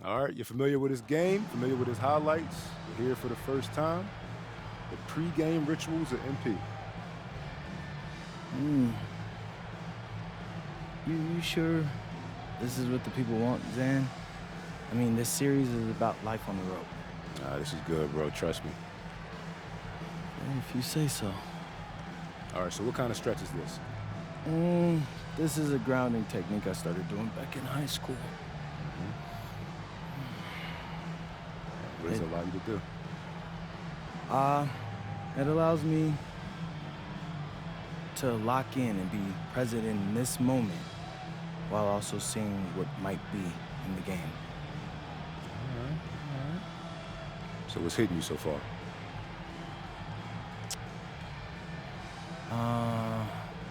All right, you're familiar with his game, familiar with his highlights. You're here for the first time. The pre-game rituals of MP. You sure this is what the people want, Zan? I mean, this series is about life on the road. Nah, this is good, bro. Trust me. Well, if you say so. All right, so what kind of stretch is this? This is a grounding technique I started doing back in high school. What does it allow you to do? It allows me to lock in and be present in this moment while also seeing what might be in the game. All right. So what's hitting you so far?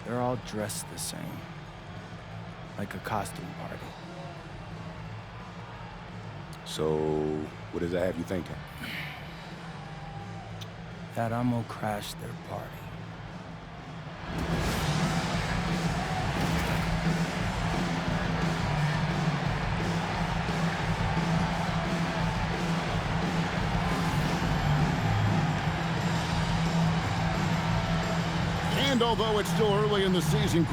They're all dressed the same, like a costume party. So what does that have you thinking? That I'm gonna crash their party. And although it's still early in the season,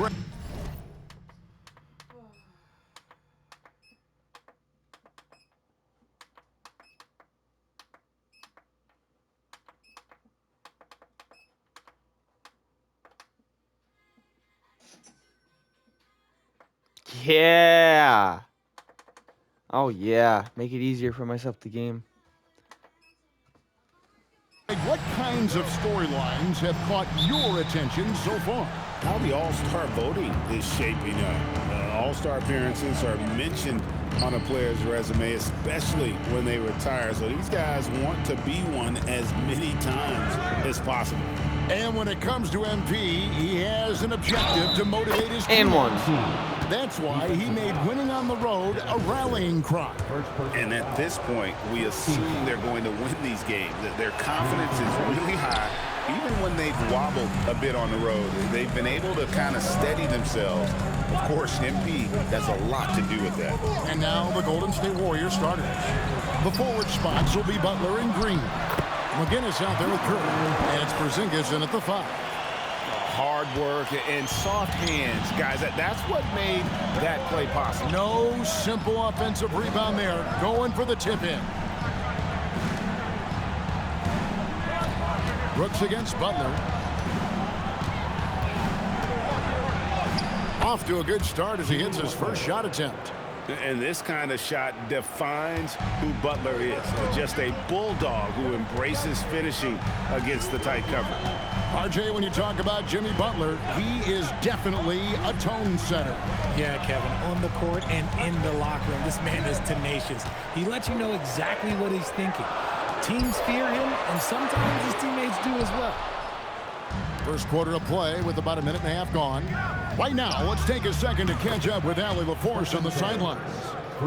Yeah. Oh, yeah. Make it easier for myself to game. what kinds of storylines have caught your attention so far? How the All-Star voting is shaping up. All-Star appearances are mentioned on a player's resume, especially when they retire. So these guys want to be one as many times as possible. And when it comes to MP, he has an objective to motivate his And teammates. one. That's why he made winning on the road a rallying cry. And at this point, we assume they're going to win these games. That their confidence is really high. Even when they've wobbled a bit on the road, they've been able to kind of steady themselves. Of course, MP has a lot to do with that. And now the Golden State Warriors starters. The forward spots will be Butler and Green. McGinnis out there with Curry. And it's Porzingis in at the 5. Hard work and soft hands, guys. That's what made that play possible. No simple offensive rebound there. Going for the tip-in. Brooks against Butler. Off to a good start as he hits his first shot attempt. And this kind of shot defines who Butler is. Just a bulldog who embraces finishing against the tight cover. RJ, when you talk about Jimmy Butler, he is definitely a tone setter. Yeah, Kevin, on the court and in the locker room, this man is tenacious. He lets you know exactly what he's thinking. Teams fear him, and sometimes his teammates do as well. First quarter of play with about a minute and a half gone. Right now, let's take a second to catch up with Allie LaForce on the sidelines.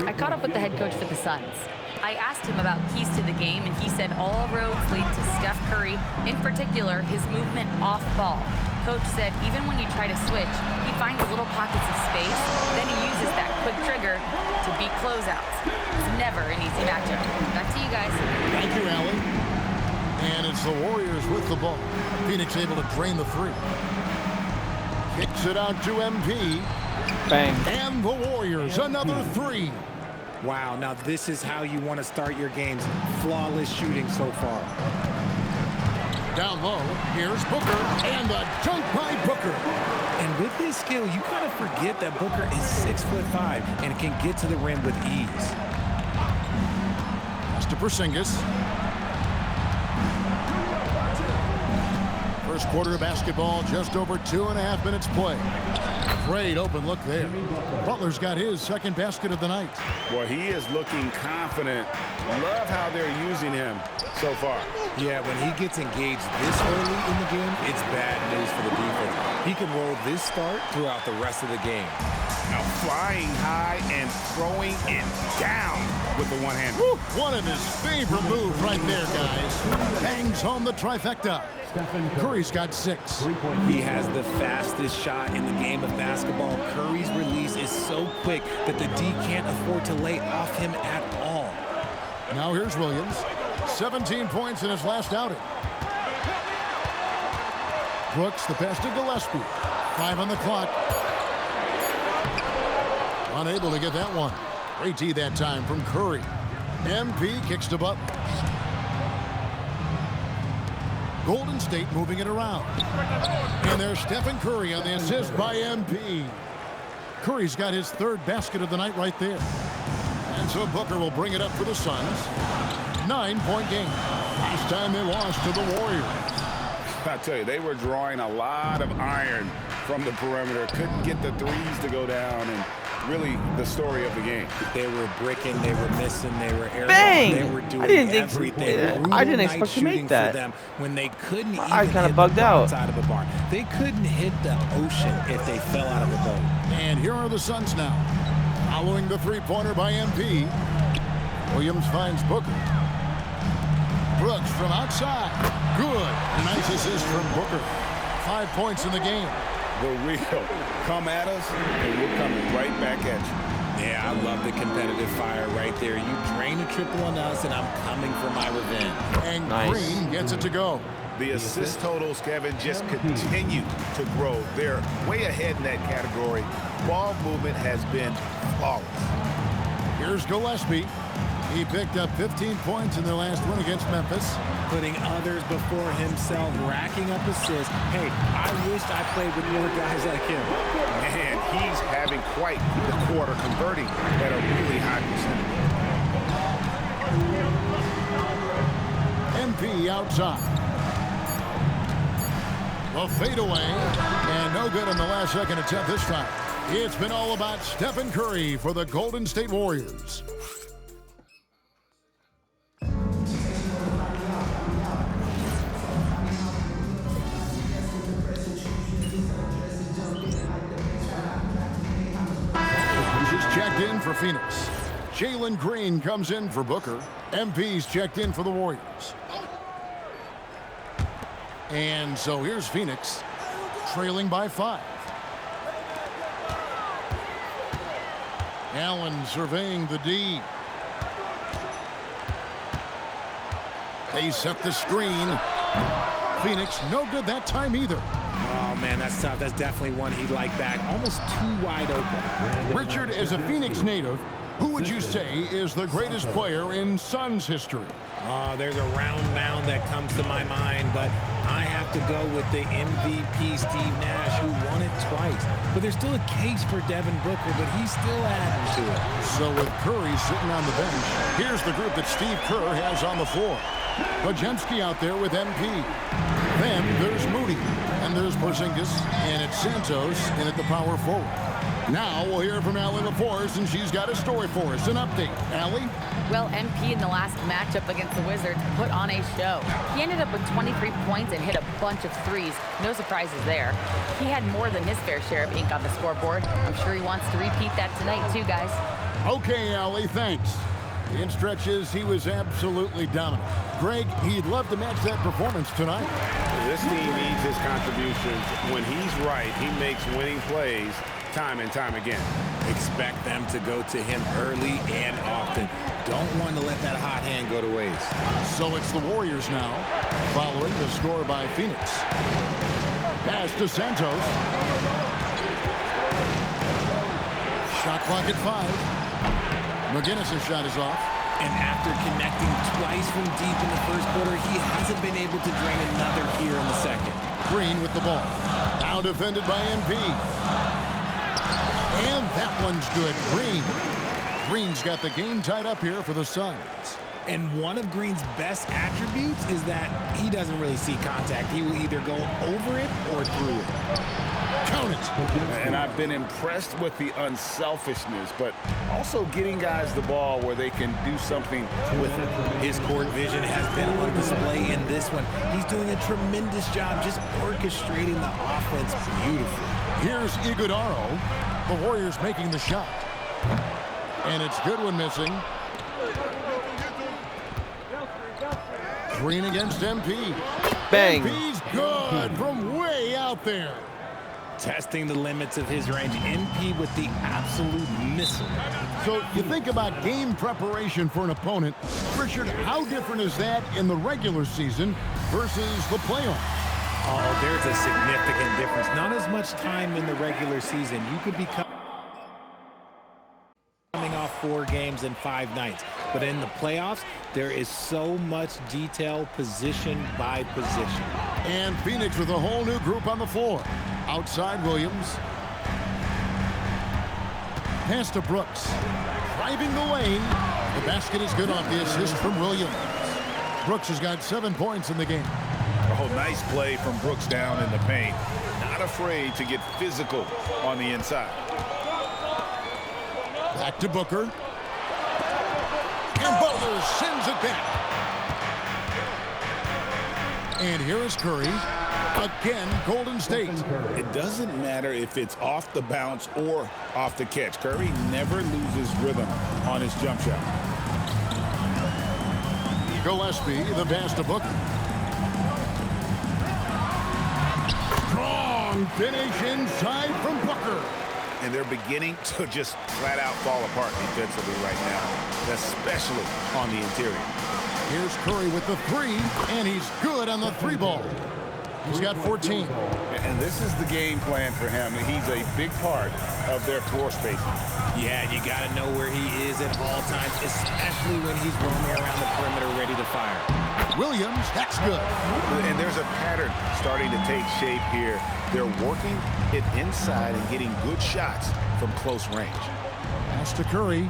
I caught up with the head coach for the Suns. I asked him about keys to the game, and he said all roads lead to Steph Curry, in particular, his movement off ball. Coach said even when you try to switch, he finds little pockets of space, then he uses that quick trigger to beat closeouts. It's never an easy matchup. Back to you guys. Thank you, Allie. And it's the Warriors with the ball. Phoenix able to drain the 3. Kicks it out to MP. Bang. And the Warriors, another 3. Wow, now this is how you want to start your games. Flawless shooting so far. Down low, here's Booker, and the dunk by Booker. And with his skill, you kind of forget that Booker is 6'5" and can get to the rim with ease. Pass to Porzingis. First quarter of basketball, just over 2.5 minutes play. Great open look there. Butler's got his second basket of the night. Well, he is looking confident. Love how they're using him so far. Yeah, when he gets engaged this early in the game, it's bad news for the defense. He can roll this start throughout the rest of the game. Now flying high and throwing it down with the one hand. Woo, one of his favorite moves right there, guys. Bangs home the trifecta. Curry's got 6. He has the fastest shot in the game of basketball. Curry's release is so quick that the D can't afford to lay off him at all. Now here's Williams. 17 points in his last outing. Brooks, the pass to Gillespie. 5 on the clock. Unable to get that one. Great D that time from Curry. MP kicks to Butler. Golden State moving it around. And there's Stephen Curry on the assist by MP. Curry's got his 3rd basket of the night right there. And so Booker will bring it up for the Suns. 9-point game. Last time they lost to the Warriors. I tell you, they were drawing a lot of iron from the perimeter. Couldn't get the threes to go down, and really the story of the game. They were bricking, they were missing, they were air Bang! they were doing I didn't everything. I didn't expect to make that. For them when they couldn't even I kind hit of bugged the out. outside of a barn. They couldn't hit the ocean if they fell out of a boat. And here are the Suns now. Following the three-pointer by MP. Williams finds Booker. Brooks from outside. Good. Nice assist from Booker. 5 points in the game. The real come at us, and we're coming right back at you. Yeah, I love the competitive fire right there. You drain a triple on us, and I'm coming for my revenge. And Nice. Green gets it to go. The assist totals, Kevin, just continue to grow. They're way ahead in that category. Ball movement has been flawless. Here's Gillespie. He picked up 15 points in their last win against Memphis. Putting others before himself, racking up assists. Hey, I wish I played with more guys like him. Man, he's having quite the quarter, converting at a really high percentage. MP outside. A fadeaway, and no good on the last second attempt this time. It's been all about Stephen Curry for the Golden State Warriors. He's checked in for Phoenix. Jalen Green comes in for Booker. MP's checked in for the Warriors. And so here's Phoenix, trailing by 5. Allen surveying the D. They set the screen. Phoenix, no good that time either. Oh, man, that's tough. That's definitely one he'd like back. Almost too wide open. Richard, as a Phoenix native, who would you say is the greatest player in Suns history? There's a round mound that comes to my mind, but I have to go with the MVP, Steve Nash, who won it twice. But there's still a case for Devin Booker, but he's still adding to it. So with Curry sitting on the bench, here's the group that Steve Kerr has on the floor. Podziemski out there with MP. Then there's Moody, and there's Porzingis, and it's Santos in at the power forward. Now we'll hear from Allie LaForce, and she's got a story for us. An update. Allie? Well, MP in the last matchup against the Wizards put on a show. He ended up with 23 points and hit a bunch of threes. No surprises there. He had more than his fair share of ink on the scoreboard. I'm sure he wants to repeat that tonight too, guys. Okay, Allie, thanks. In stretches, he was absolutely dominant. Greg, he'd love to match that performance tonight. This team needs his contributions. When he's right, he makes winning plays time and time again. Expect them to go to him early and often. Don't want to let that hot hand go to waste. So it's the Warriors now, following the score by Phoenix. Pass to Santos. Shot clock at 5. McGinnis' shot is off. And after connecting twice from deep in the first quarter, he hasn't been able to drain another here in the second. Green with the ball. Now defended by MP. And that one's good. Green's got the game tied up here for the Suns. And one of Green's best attributes is that he doesn't really see contact. He will either go over it or through it. Count it. And I've been impressed with the unselfishness, but also getting guys the ball where they can do something with it. His court vision has been on display in this one. He's doing a tremendous job just orchestrating the offense beautifully. Here's Iguodaro. The Warriors making the shot. And it's Goodwin missing. Green against MP. Bang. MP's good from way out there. testing the limits of his range. MP with the absolute missile. So you think about game preparation for an opponent. Richard, how different is that in the regular season versus the playoffs? Oh, there's a significant difference. Not as much time in the regular season. You could be coming off 4 games in 5 nights. But in the playoffs, there is so much detail position by position. And Phoenix with a whole new group on the floor. Outside Williams. Pass to Brooks. Driving the lane. The basket is good off the assist from Williams. Brooks has got 7 points in the game. Oh, nice play from Brooks down in the paint. Not afraid to get physical on the inside. Back to Booker. And Butler sends it back. And here is Curry. Again, Golden State. It doesn't matter if it's off the bounce or off the catch. Curry never loses rhythm on his jump shot. Gillespie, the pass to Booker. Strong finish inside from Booker. And they're beginning to just flat out fall apart defensively right now, especially on the interior. Here's Curry with the 3, and he's good on the 3 ball. He's got 14. And this is the game plan for him. He's a big part of their floor spacing. Yeah, you got to know where he is at all times, especially when he's roaming around the perimeter ready to fire. Williams, that's good. And there's a pattern starting to take shape here. They're working it inside and getting good shots from close range. Pass to Curry.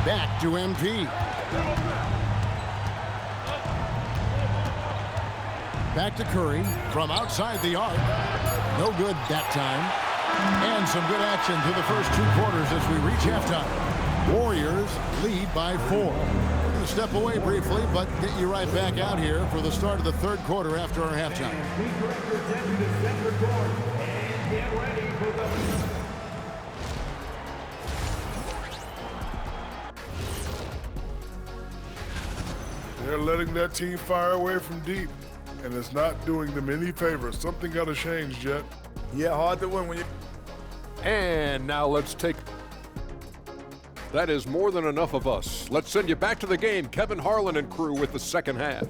Back to MP. Back to Curry from outside the arc. No good that time. And some good action through the first 2 quarters as we reach halftime. Warriors lead by 4. We're going to step away briefly, but get you right back out here for the start of the 3rd quarter after our halftime. They're letting that team fire away from deep, and it's not doing them any favors. Something got to change, Jet. Yeah, hard to win when you... And now let's take... That is more than enough of us. Let's send you back to the game. Kevin Harlan and crew with the second half.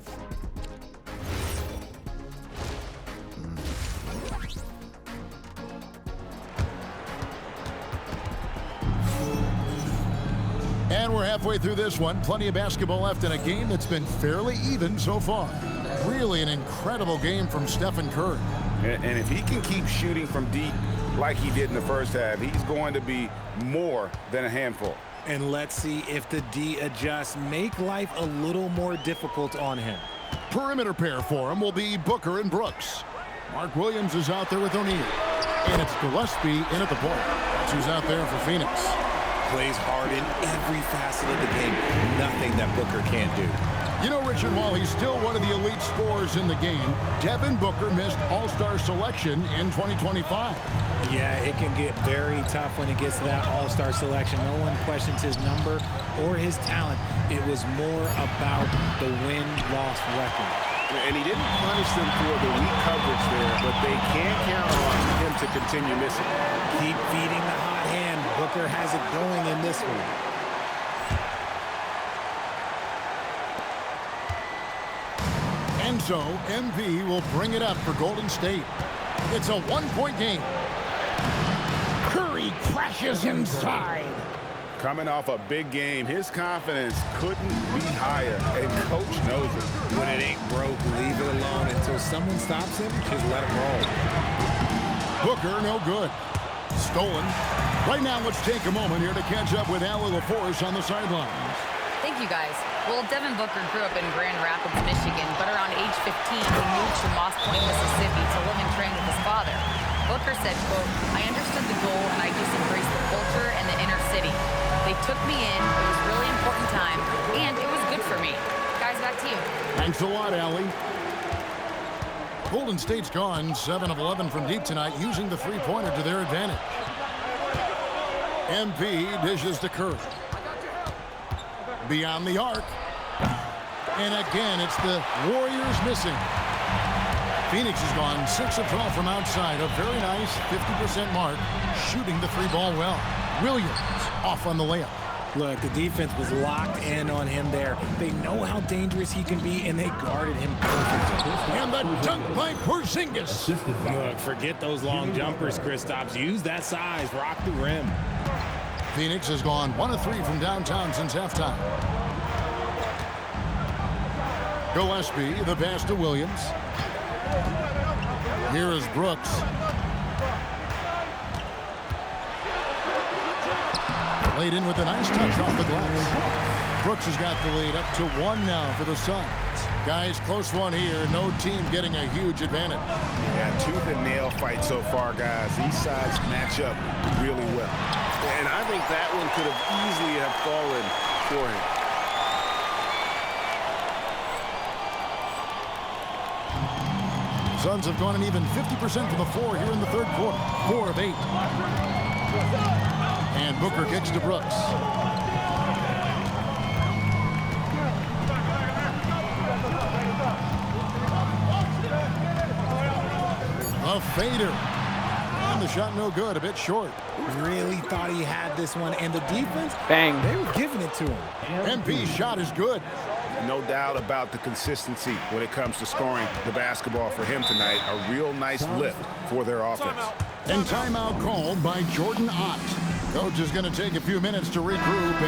And we're halfway through this one. Plenty of basketball left in a game that's been fairly even so far. Really an incredible game from Stephen Curry. And if he can keep shooting from deep like he did in the first half, he's going to be more than a handful. And let's see if the D adjusts, make life a little more difficult on him. Perimeter pair for him will be Booker and Brooks. Mark Williams is out there with O'Neal. And it's Gillespie in at the point. That's who's out there for Phoenix. Plays hard in every facet of the game. Nothing that Booker can't do. You know, Richard, while he's still one of the elite scorers in the game, Devin Booker missed All-Star selection in 2025. Yeah, it can get very tough when it gets to that All-Star selection. No one questions his number or his talent. It was more about the win-loss record. And he didn't punish them for the weak coverage there, but they can't count on him to continue missing. Keep feeding the hot hand. Booker has it going in this one. And so, MV will bring it up for Golden State. It's a 1-point game. Curry crashes inside. Coming off a big game, his confidence couldn't be higher, and Coach knows it. When it ain't broke, leave it alone until someone stops him. Just let him roll. Booker, no good. Stolen. Right now, let's take a moment here to catch up with Allie LaForce on the sidelines. Thank you, guys. Well, Devin Booker grew up in Grand Rapids, Michigan, but around age 15, he moved to Moss Point, Mississippi to live and train with his father. Booker said, quote, "I understood the goal and I just embraced the culture and the inner city. They took me in, it was a really important time, and it was good for me." Guys, back to you. Thanks a lot, Allie. Golden State's gone 7 of 11 from deep tonight, using the three-pointer to their advantage. MP dishes to Curry. Beyond the arc. And again, it's the Warriors missing. Phoenix has gone 6 of 12 from outside. A very nice 50% mark, shooting the 3-ball well. Williams off on the layup. Look, the defense was locked in on him there. They know how dangerous he can be, and they guarded him perfectly. And the dunk by Porzingis. Look, forget those long jumpers, Kristaps. Use that size. Rock the rim. Phoenix has gone 1 of 3 from downtown since halftime. Gillespie, the pass to Williams. Here is Brooks. Laid in with a nice touch off the glass. Brooks has got the lead up to 1 now for the Suns. Guys, close one here. No team getting a huge advantage. Yeah, tooth and nail fight so far, guys. These sides match up really well. And I think that one could have easily have fallen for him. Suns have gone an even 50% to the floor here in the third quarter. 4 of 8. And Booker kicks to Brooks. A fader. And the shot no good, a bit short. Really thought he had this one, and the defense, Bang. they were giving it to him. MP's shot is good. No doubt about the consistency when it comes to scoring the basketball for him tonight. A real nice lift for their offense. And timeout called by Jordan Ott. Coach is going to take a few minutes to regroup.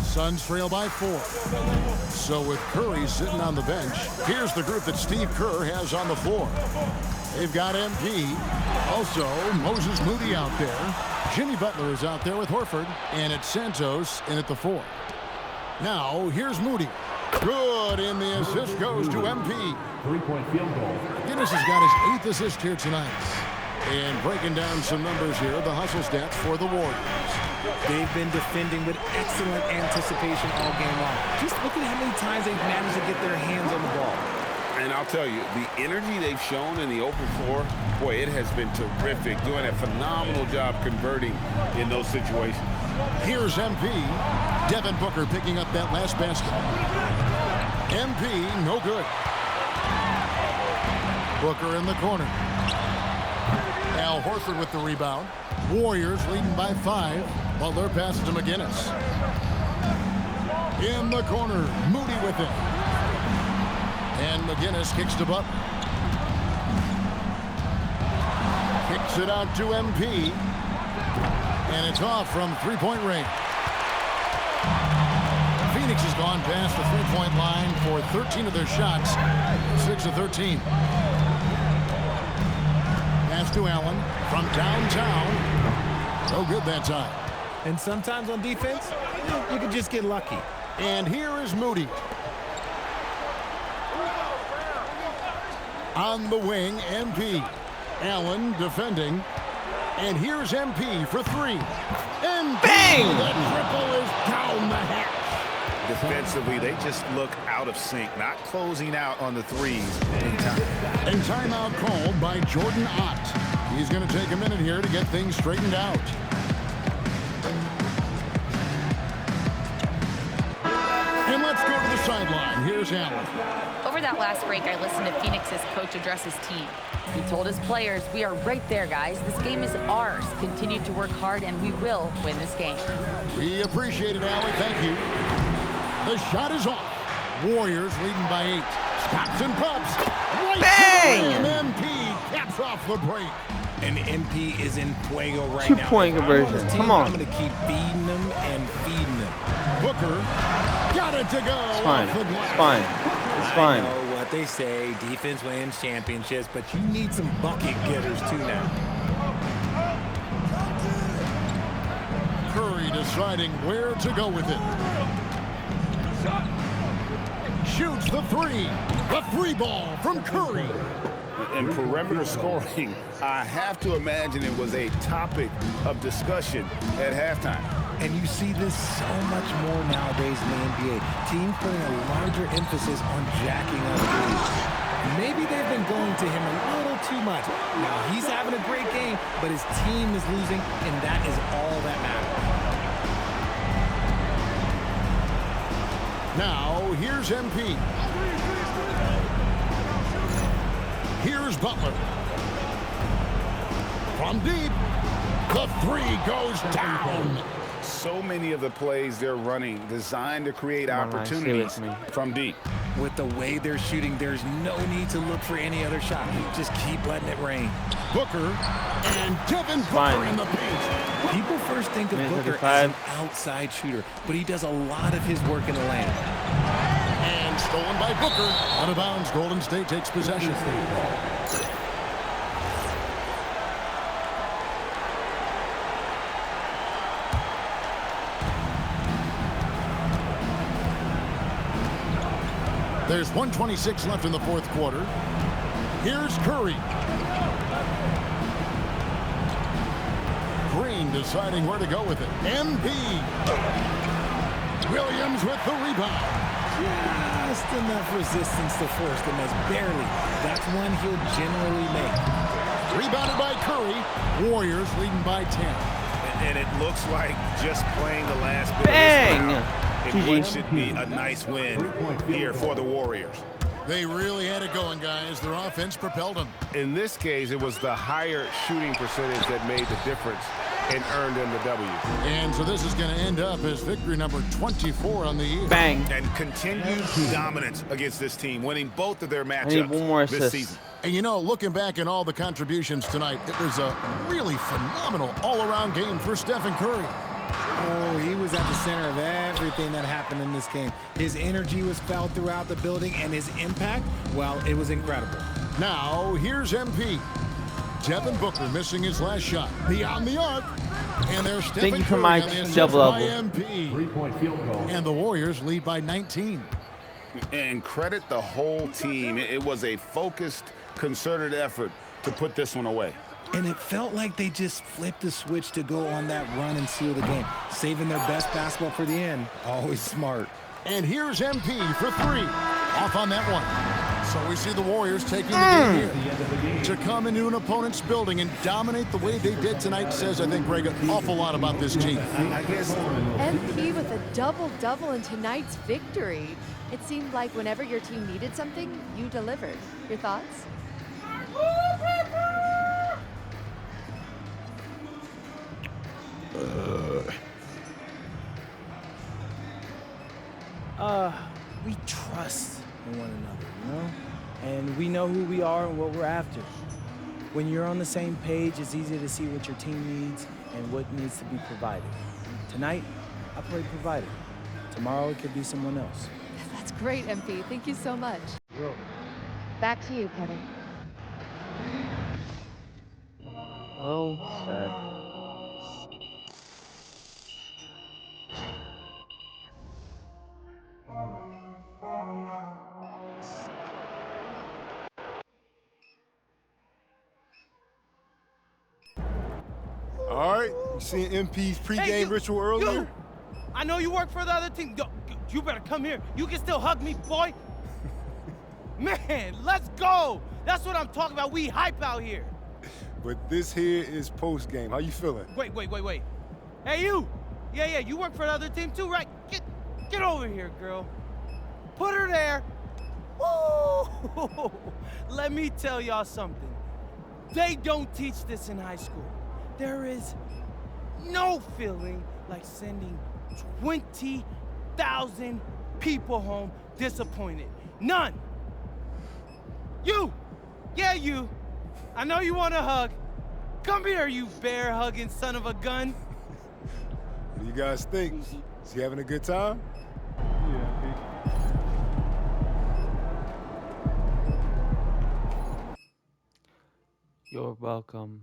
Suns trail by 4. So with Curry sitting on the bench, here's the group that Steve Kerr has on the floor. They've got MP, also Moses Moody out there. Jimmy Butler is out there with Horford, and it's Santos in at the 4. Now here's Moody. Good, and the assist goes to MP. 3-point field goal. Guinness has got his 8th assist here tonight. And breaking down some numbers here, the hustle stats for the Warriors. They've been defending with excellent anticipation all game long. Just look at how many times they've managed to get their hands on the ball. And I'll tell you, the energy they've shown in the open floor, boy, it has been terrific. Doing a phenomenal job converting in those situations. Here's MP. Devin Booker picking up that last basket. MP, no good. Booker in the corner. Al Horford with the rebound. Warriors leading by 5. Butler passes to McGinnis. In the corner, Moody with it. And McGinnis kicks to Butler. Kicks it out to MP. And it's off from 3-point range. Phoenix has gone past the 3-point line for 13 of their shots. 6 of 13. Pass to Allen from downtown. No good that time. And sometimes on defense, you can just get lucky. And here is Moody. On the wing, MP. Allen defending. And here's MP for 3. And bang! The triple is down the hatch. Defensively, they just look out of sync, not closing out on the threes in time. And timeout called by Jordan Ott. He's going to take a minute here to get things straightened out. And let's go to the sideline. Here's Allen. Over that last break, I listened to Phoenix's coach address his team. He told his players, we are right there, guys. This game is ours. Continue to work hard, and we will win this game. We appreciate it, Allen. Thank you. The shot is off. Warriors leading by 8. Stops and pops. Right Bang! And MP caps off the break. And MP is in fuego right now. 2-point conversion. Come on. I'm going to keep feeding them and feeding them. Booker got it to go. It's fine. It's fine. It's fine. I know what they say. Defense wins championships, but you need some bucket getters too now. Curry deciding where to go with it. Shoots the 3. The 3 ball from Curry. And perimeter scoring, I have to imagine it was a topic of discussion at halftime. And you see this so much more nowadays in the NBA. Teams putting a larger emphasis on jacking up threes. Maybe they've been going to him a little too much. Now, he's having a great game, but his team is losing, and that is all that matters. Now, here's MP. Here's Butler. From deep, the three goes down. So many of the plays they're running designed to create opportunities from deep. With the way they're shooting, there's no need to look for any other shot. Just keep letting it rain. Booker and Devin Booker in the paint. People first think of Booker as an outside shooter, but he does a lot of his work in the lane. And stolen by Booker. Out of bounds, Golden State takes possession. There's 1:26 left in the fourth quarter. Here's Curry. Green deciding where to go with it. MP. Williams with the rebound. Just enough resistance to force the miss. Barely. That's one he'll generally make. Rebounded by Curry. Warriors leading by 10. And it looks like just playing the last bit Bang! of this round, it should be a nice win here for the Warriors. They really had it going, guys. Their offense propelled them. In this case, it was the higher shooting percentage that made the difference and earned them the W. And so this is going to end up as victory number 24 on the year. Bang. And continued dominance against this team, winning both of their matchups this season. And you know, looking back at all the contributions tonight, it was a really phenomenal all-around game for Stephen Curry. Oh, he was at the center of everything that happened in this game. His energy was felt throughout the building, and his impact, well, it was incredible. Now, here's MP. Devin Booker missing his last shot. Beyond the arc. And there's Stephen Thank you for Curry my on the assist double by elbow. MP. 3-point field goal. And the Warriors lead by 19. And credit the whole team. It was a focused, concerted effort to put this one away. And it felt like they just flipped the switch to go on that run and seal the game, saving their best basketball for the end. Always smart. And here's MP for three. Off on that one. So we see the Warriors taking the game here. To come into an opponent's building and dominate the way they did tonight says, I think, Greg, an awful lot about this team. I guess MP with a double-double in tonight's victory. It seemed like whenever your team needed something, you delivered. Your thoughts? We trust in one another, you know? And we know who we are and what we're after. When you're on the same page, it's easy to see what your team needs and what needs to be provided. Tonight, I played provider. Tomorrow, it could be someone else. That's great, MP. Thank you so much. Back to you, Kevin. Oh, sad. All right, you seen MP's pregame ritual earlier? You, I know you work for the other team. Yo, you better come here. You can still hug me, boy. Man, let's go. That's what I'm talking about. We hype out here. But this here is post-game. How you feeling? Wait. Hey, you. Yeah, you work for the other team too, right? Get over here, girl. Put her there. Woo! Let me tell y'all something. They don't teach this in high school. There is no feeling like sending 20,000 people home disappointed. None. You. Yeah, you. I know you want a hug. Come here, you bear-hugging son of a gun. What do you guys think? Is he having a good time? You're welcome.